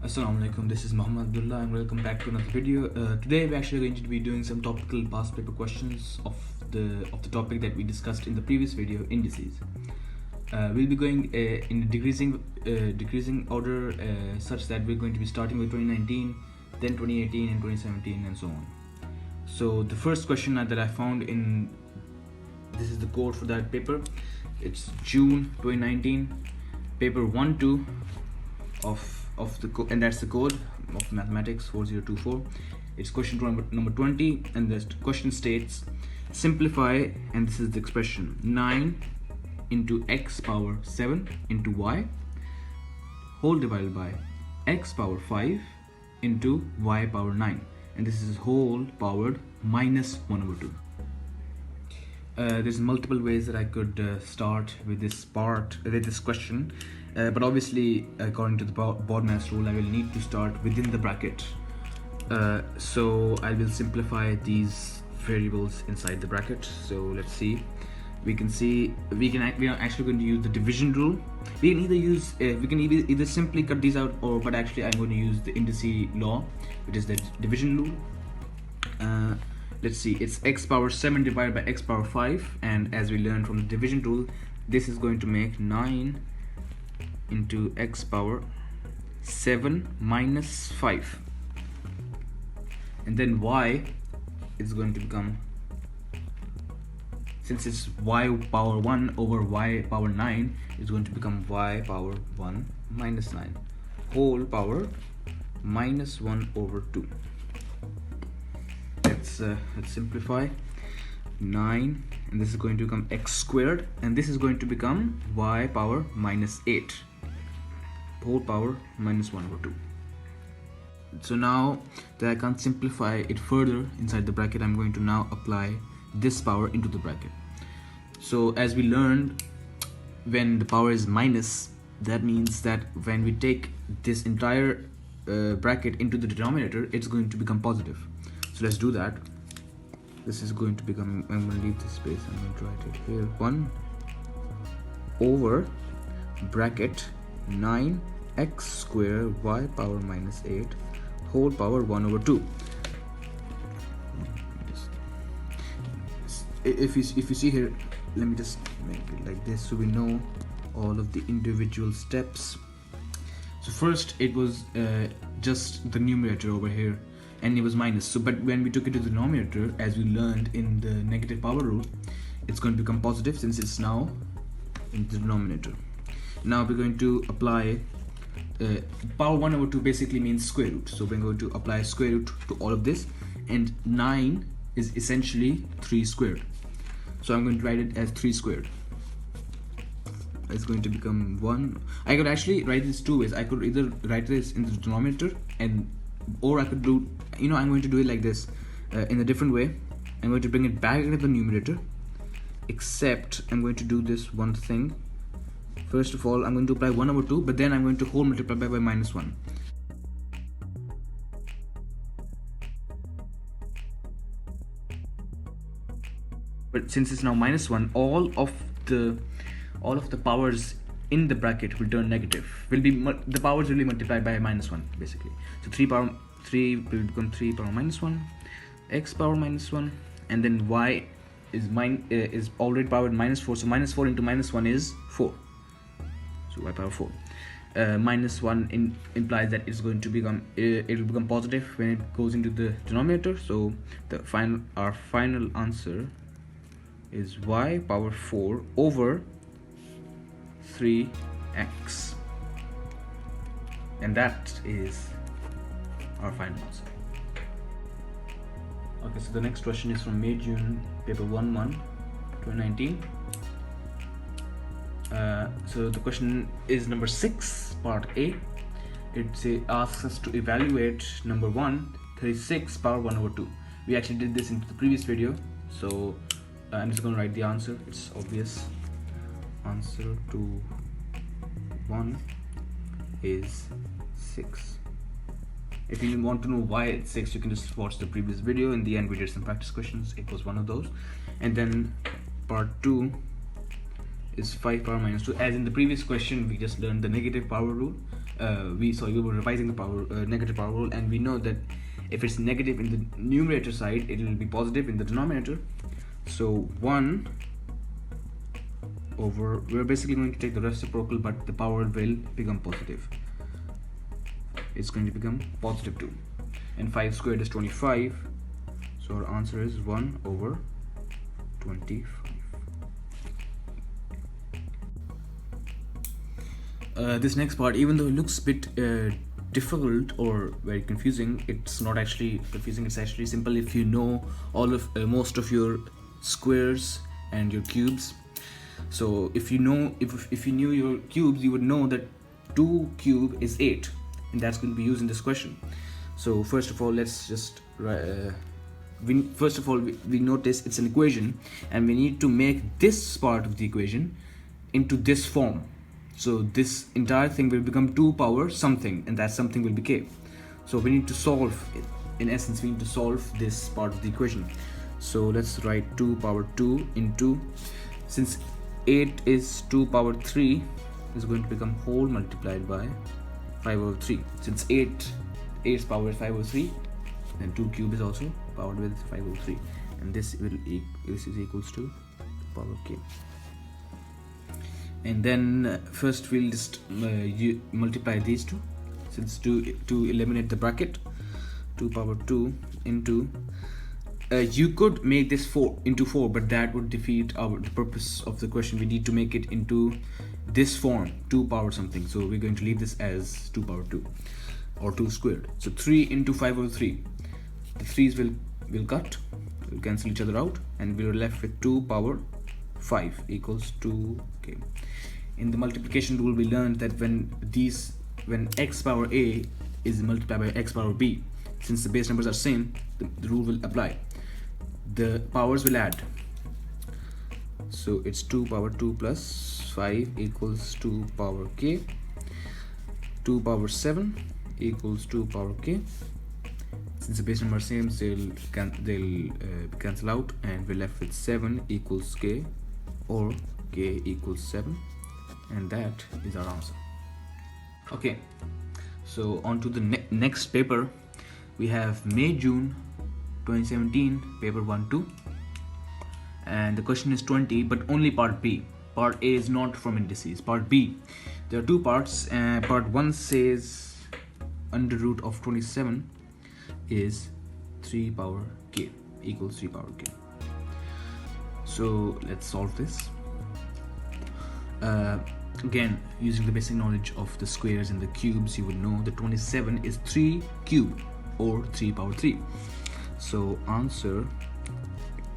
Assalamu alaikum, this is Muhammad Abdullah and welcome back to another video. Today we're actually going to be doing some topical past paper questions of the topic that we discussed in the previous video, indices. We'll be going in a decreasing order, such that we're going to be starting with 2019, then 2018 and 2017 and so on. So the first question that I found this is the code for that paper. It's June 2019, paper 1-2 and that's the code of mathematics 4024. It's question number 20, and the question states simplify, and this is the expression 9 into x power 7 into y whole divided by x power 5 into y power 9, and this is whole powered minus 1 over 2. There's multiple ways that I could start with this question, but obviously according to the BODMAS rule I will need to start within the bracket, so I will simplify these variables inside the bracket. So let's see. We are actually going to use the division rule. We can either simply cut these out, but actually I'm going to use the indices law, which is the division rule. Let's see, it's x power 7 divided by x power 5, and as we learned from the division rule, this is going to make 9 into x power 7 minus 5, and then y is going to become, since it's y power 1 over y power 9, it's going to become y power 1 minus 9 whole power minus 1 over 2. Let's simplify 9, and this is going to become x squared, and this is going to become y power minus 8 whole power minus 1 over 2. So now that I can't simplify it further inside the bracket, I'm going to now apply this power into the bracket. So as we learned, when the power is minus, that means that when we take this entire bracket into the denominator, it's going to become positive. So let's do that. This is going to become, I'm going to leave this space, I'm going to write it here, 1 over bracket 9x squared y power minus 8 whole power 1 over 2. If you see here, let me just make it like this so we know all of the individual steps. So first it was just the numerator over here, and it was minus. So but when we took it to the denominator, as we learned in the negative power rule, it's going to become positive since it's now in the denominator. Now we're going to apply power 1 over 2 basically means square root. So we're going to apply square root to all of this, and 9 is essentially 3 squared. So I'm going to write it as 3 squared. It's going to become 1. I could actually write this two ways. I could either write this in the denominator, or I could do, I'm going to do it like this in a different way. I'm going to bring it back into the numerator, except I'm going to do this one thing. First of all, I'm going to apply 1 over 2, but then I'm going to whole multiply by minus 1. But since it's now minus 1, all of the powers in the bracket will turn negative. The powers will be multiplied by minus 1 basically. So 3 will become 3 power minus 1, x power minus 1, and then y is already powered minus 4. So minus 4 into minus 1 is 4. So y power 4. Minus 1 implies that it's going to become it will become positive when it goes into the denominator. So our final answer is y power 4 over 3x, and that is our final answer. Okay, so the next question is from May-June paper 1-1 2019. So the question is number 6, part A. It asks us to evaluate number 1, 36 power 1 over 2. We actually did this in the previous video, so I'm just going to write the answer. It's obvious. Answer to 1 is 6. If you want to know why it's 6, you can just watch the previous video. In the end we did some practice questions. It was one of those. And then part 2 is 5 power minus 2. As in the previous question, we just learned the negative power rule. we were revising the negative power rule, and we know that if it's negative in the numerator side, it will be positive in the denominator. So 1 over, we're basically going to take the reciprocal, but the power will become positive. It's going to become positive 2, and 5 squared is 25, so our answer is 1 over 25. This next part, even though it looks a bit difficult or very confusing, it's not actually confusing. It's actually simple if you know all of most of your squares and your cubes. So if you know, if you knew your cubes, you would know that 2 cube is 8, and that's going to be used in this question. So first of all, let's just we notice it's an equation, and we need to make this part of the equation into this form. So this entire thing will become 2 power something, and that something will be k. So we need to solve it. In essence, we need to solve this part of the equation. So let's write 2 power 2 into, since 8 is 2 power 3, is going to become whole multiplied by 5 over 3. Since 8's power is 5 over 3, then 2 cube is also powered with 5 over 3, and this is equals to power k. And then first we'll just multiply these two, since to eliminate the bracket. 2 power 2 into, you could make this 4 into 4, but that would defeat the purpose of the question. We need to make it into this form, 2 power something. So we're going to leave this as 2 power 2 or 2 squared. So 3 into 5 over 3, the 3's will cut, will cancel each other out, and we're left with 2 power 5 equals 2k. In the multiplication rule, we learned that when x power a is multiplied by x power b, since the base numbers are same, the rule will apply. The powers will add. So it's 2 power 2 plus 5 equals 2 power k. 2 power 7 equals 2 power k. Since the base numbers are same, they'll cancel out, and we're left with 7 equals k, or k equals 7, and that is our answer. Okay, so on to the next paper. We have May-June 2017 paper 1-2, and the question is 20, but only part B. Part A is not from indices. Part B, there are 2 parts. Part 1 says under root of 27 is 3 power k equals 3 power k. So let's solve this. Again, using the basic knowledge of the squares and the cubes, you would know that 27 is 3 cubed, or 3 power 3. So answer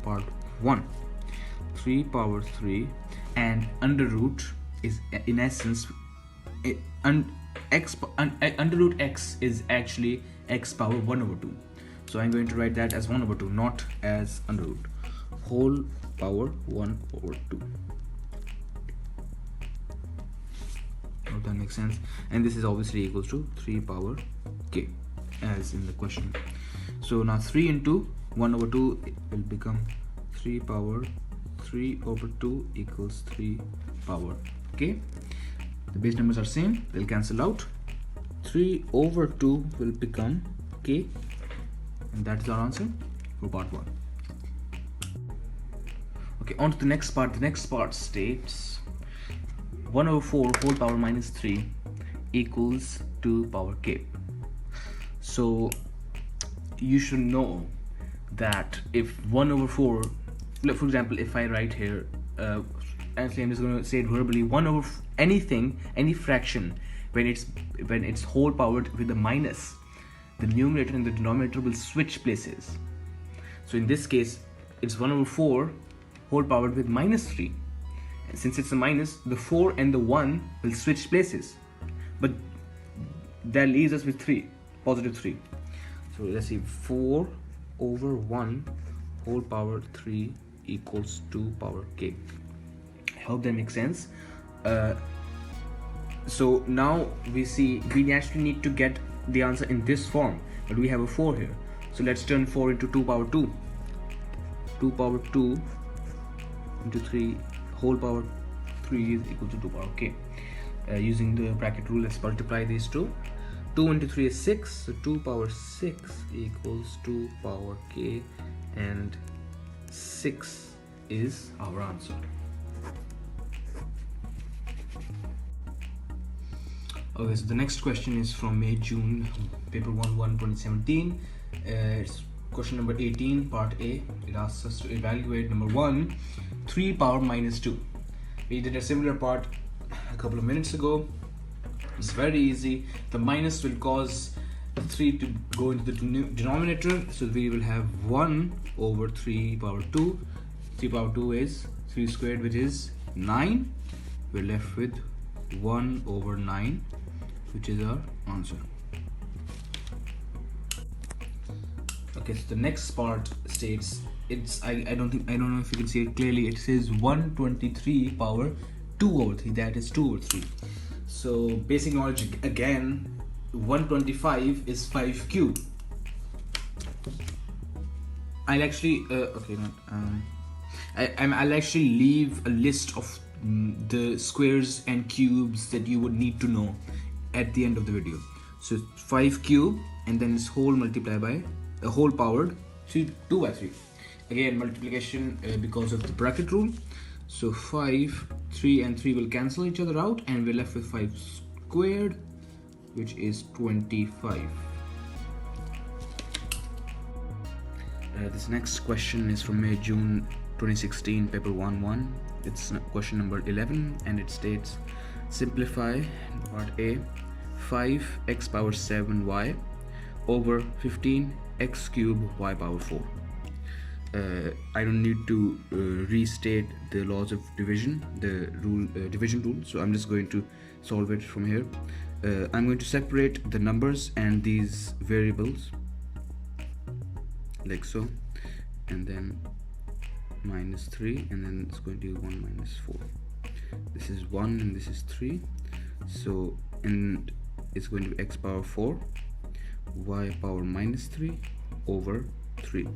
part 1, 3 power 3, and under root is in essence under root x is actually x power 1 over 2. So I'm going to write that as 1 over 2, not as under root. Whole power 1 over 2. Hope that makes sense. And this is obviously equals to 3 power k, as in the question. So now 3 into 1 over 2 will become 3 power 3 over 2 equals 3 power k. The base numbers are same, they'll cancel out. 3 over 2 will become k, and that is our answer for part 1. Okay, on to the next part. The next part states 1 over 4 whole power minus 3 equals 2 power k. So you should know that if 1 over 4, for example, if I write here, actually I'm just going to say it verbally, 1 over anything, any fraction, when it's whole powered with a minus, the numerator and the denominator will switch places. So in this case, it's 1 over 4 whole powered with minus 3. And since it's a minus, the 4 and the 1 will switch places, but that leaves us with 3, positive 3. So let's see, 4 over 1 whole power 3 equals 2 power k. I hope that makes sense. So now we see we actually need to get the answer in this form, but we have a 4 here. So let's turn 4 into 2 power 2. 2 power 2 into 3 whole power 3 is equal to 2 power k. Using the bracket rule, let's multiply these two. 2 into 3 is 6, so 2 power 6 equals 2 power k, and 6 is our answer. Okay, so the next question is from May-June, paper 1-1 2017. It's question number 18, part A. It asks us to evaluate number 1, 3 power minus 2. We did a similar part a couple of minutes ago. It's very easy. The minus will cause the 3 to go into the denominator, so we will have 1 over 3 power 2. 3 power 2 is 3 squared, which is 9. We're left with 1 over 9, which is our answer. Okay, so the next part states, it's I don't know if you can see it clearly. It says 123 power 2 over 3, that is 2 over 3. So basic knowledge again, 125 is 5 cube. I'll actually I'll actually leave a list of the squares and cubes that you would need to know at the end of the video. So 5 cube, and then this whole multiplied by a whole powered 2 by 3. Again, multiplication because of the bracket rule. So 5, 3 and 3 will cancel each other out, and we're left with 5 squared, which is 25. This next question is from May-June 2016, paper 1-1. It's question number 11, and it states, simplify part A, 5x power 7y over 15x cube y power 4. I don't need to restate the laws of division, the rule, division rule, so I'm just going to solve it from here. I'm going to separate the numbers and these variables like so, and then minus 3, and then it's going to be 1 minus 4. This is 1 and this is 3, so and it's going to be x power 4 y power minus 3 over 3,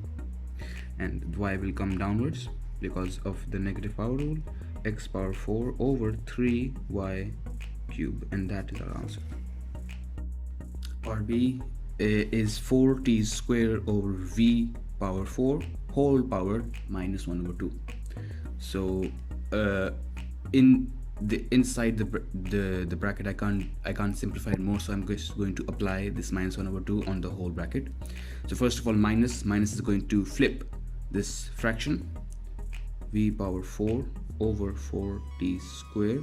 and y will come downwards because of the negative power rule. X power 4 over 3y cube, and that is our answer. Part B is 4t square over v power 4 whole power minus 1 over 2. So inside the bracket, I can't simplify it more, so I'm just going to apply this minus 1 over 2 on the whole bracket. So first of all, minus is going to flip this fraction, v power 4 over 4t square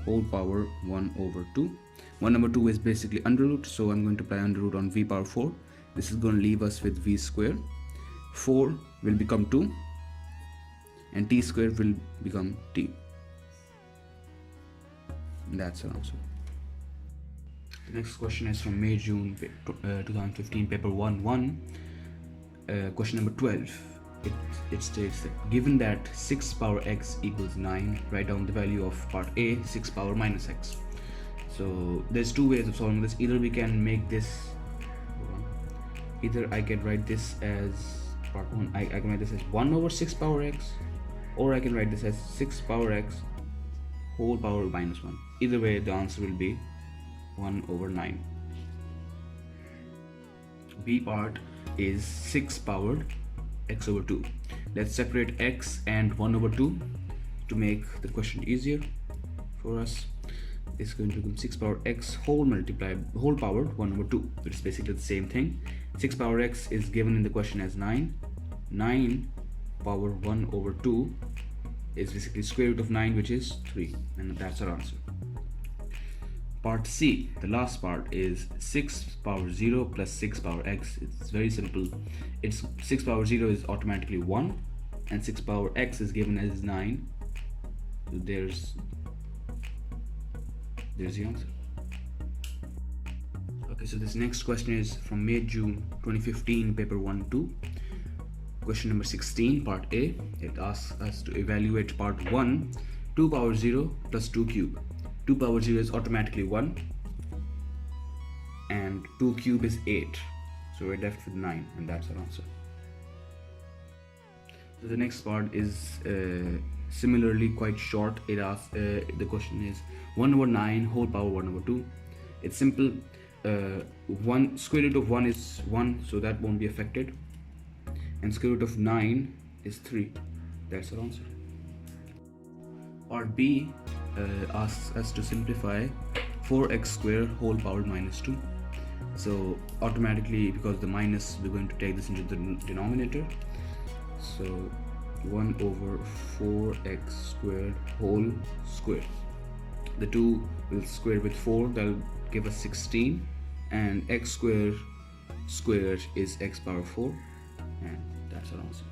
whole power 1 over 2. 1 over 2 is basically under root, so I'm going to apply under root on v power 4. This is going to leave us with v square. 4 will become 2, and t square will become t. And that's our answer. The next question is from May-June 2015, paper 1-1. Question number 12. It states that given that 6 power x equals 9, write down the value of part A, 6 power minus x. So there's two ways of solving this. Either we can make this, either I can write this as part 1, I can write this as 1 over 6 power x, or I can write this as 6 power x whole power minus 1. Either way, the answer will be 1 over 9. B part is 6 powered x over 2. Let's separate x and 1 over 2 to make the question easier for us. It's going to become 6 power x whole powered 1 over 2, which is basically the same thing. 6 power x is given in the question as 9. 9 power 1 over 2 is basically square root of 9, which is 3, and that's our answer. Part C, the last part, is 6 power 0 plus 6 power x. It's very simple. It's 6 power 0 is automatically 1, and 6 power x is given as 9. So there's the answer. Okay, so this next question is from May-June 2015, paper 1-2. Question number 16, part A. It asks us to evaluate part 1, 2 power 0 plus 2 cube. 2 power 0 is automatically 1, and 2 cube is 8. So we're left with 9, and that's our answer. So the next part is Similarly, quite short, it asks, the question is 1 over 9 whole power 1 over 2. It's simple. 1 square root of 1 is 1, so that won't be affected, and square root of 9 is 3. That's our answer. Or B asks us to simplify 4x square whole power minus 2. So automatically, because the minus, we're going to take this into the denominator. So 1 over 4x squared whole square. The 2 will square with 4, that'll give us 16, and x squared is x power 4, and that's our answer.